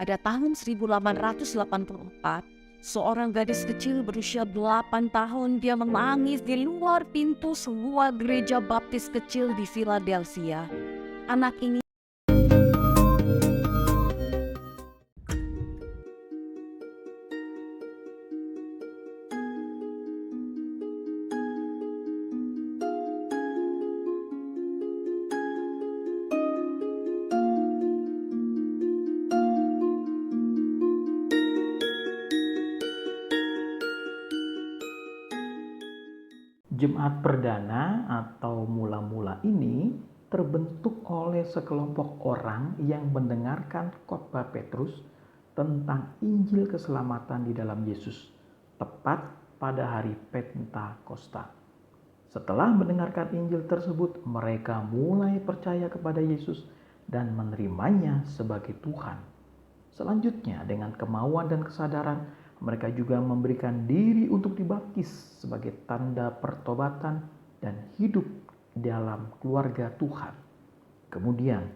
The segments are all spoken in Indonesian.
Pada tahun 1884, seorang gadis kecil berusia 8 tahun dia menangis di luar pintu sebuah gereja baptis kecil di Philadelphia. Anak ini Jemaat perdana atau mula-mula ini terbentuk oleh sekelompok orang yang mendengarkan khotbah Petrus tentang Injil keselamatan di dalam Yesus, tepat pada hari Pentakosta. Setelah mendengarkan Injil tersebut, mereka mulai percaya kepada Yesus dan menerimanya sebagai Tuhan. Selanjutnya, dengan kemauan dan kesadaran, mereka juga memberikan diri untuk dibaptis sebagai tanda pertobatan dan hidup dalam keluarga Tuhan. Kemudian,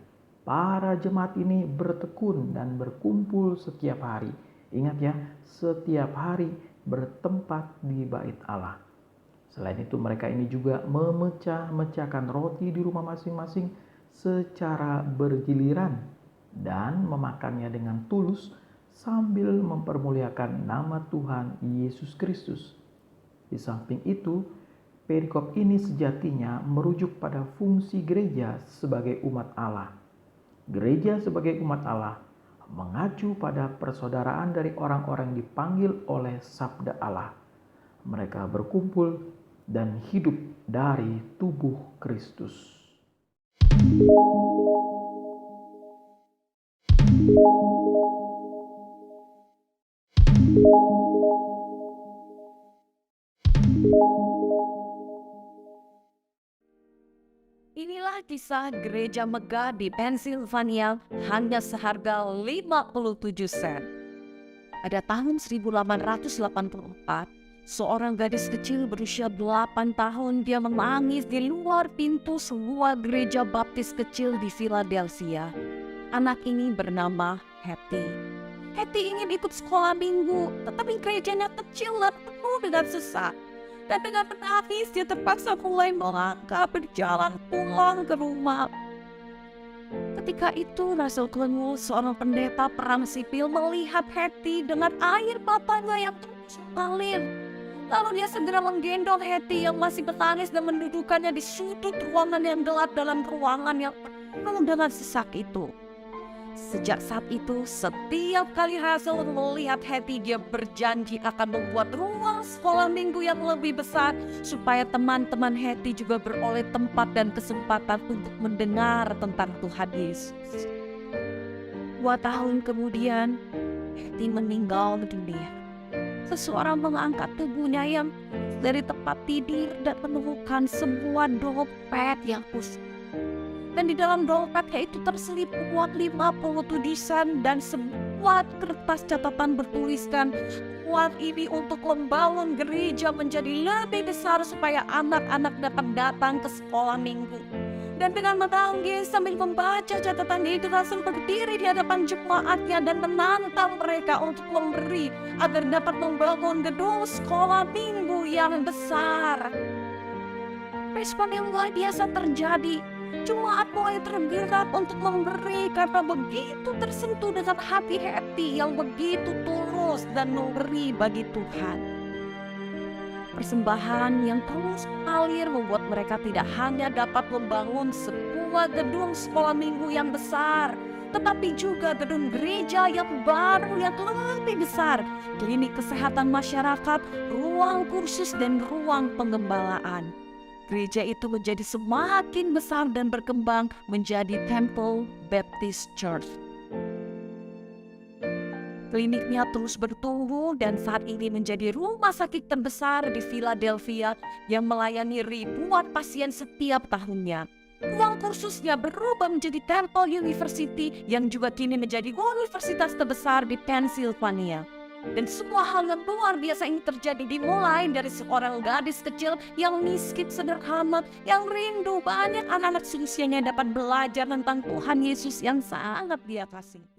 para jemaat ini bertekun dan berkumpul setiap hari. Ingat ya, setiap hari bertempat di bait Allah. Selain itu, mereka ini juga memecah-mecahkan roti di rumah masing-masing secara bergiliran dan memakannya dengan tulus sambil mempermuliakan nama Tuhan Yesus Kristus. Di samping itu, perikop ini sejatinya merujuk pada fungsi gereja sebagai umat Allah. Gereja sebagai umat Allah mengacu pada persaudaraan dari orang-orang yang dipanggil oleh sabda Allah. Mereka berkumpul dan hidup dari tubuh Kristus. Inilah kisah gereja megah di Pennsylvania hanya seharga 57 sen. Pada tahun 1884, seorang gadis kecil berusia 8 tahun dia menangis di luar pintu sebuah gereja baptis kecil di Philadelphia. Anak ini bernama Hetty. Hetty ingin ikut sekolah minggu, tetapi gerejanya kecil dan penuh dengan sesak. Dan dengan menangis dia terpaksa mulai melangkah berjalan pulang ke rumah. Ketika itu Russell Glenwood, seorang pendeta perang sipil, melihat Hetty dengan air matanya yang terus mengalir. Lalu dia segera menggendong Hetty yang masih menangis dan mendudukannya di sudut ruangan yang gelap dalam ruangan yang penuh dengan sesak itu. Sejak saat itu, setiap kali Russell melihat Hetty, dia berjanji akan membuat ruang sekolah minggu yang lebih besar supaya teman-teman Hetty juga beroleh tempat dan kesempatan untuk mendengar tentang Tuhan Yesus. 2 tahun kemudian, Hetty meninggal dunia. Seseorang mengangkat tubuhnya yang dari tempat tidur dan menemukan sebuah dompet yang khusus. Dan di dalam dompetnya itu terselip uang 57 sen dan sebuah kertas catatan bertuliskan, uang ini untuk membangun gereja menjadi lebih besar supaya anak-anak dapat datang ke sekolah minggu. Dan dengan menangis sambil membaca catatan itu, Russell berdiri di hadapan jemaatnya dan menantang mereka untuk memberi agar dapat membangun gedung sekolah minggu yang besar. Respon yang luar biasa terjadi. Jemaat mulai tergerak untuk memberi karena begitu tersentuh dengan hati Hetty yang begitu tulus dan memberi bagi Tuhan. Persembahan yang terus mengalir membuat mereka tidak hanya dapat membangun sebuah gedung sekolah minggu yang besar, tetapi juga gedung gereja yang baru yang lebih besar, klinik kesehatan masyarakat, ruang kursus, dan ruang pengembalaan. Gereja itu menjadi semakin besar dan berkembang menjadi Temple Baptist Church. Kliniknya terus bertumbuh dan saat ini menjadi rumah sakit terbesar di Philadelphia yang melayani ribuan pasien setiap tahunnya. Ruang kursusnya berubah menjadi Temple University yang juga kini menjadi universitas terbesar di Pennsylvania. Dan semua hal yang luar biasa ini terjadi dimulai dari seorang gadis kecil yang miskin sederhana, yang rindu banyak anak-anak seusianya dapat belajar tentang Tuhan Yesus yang sangat dia kasih.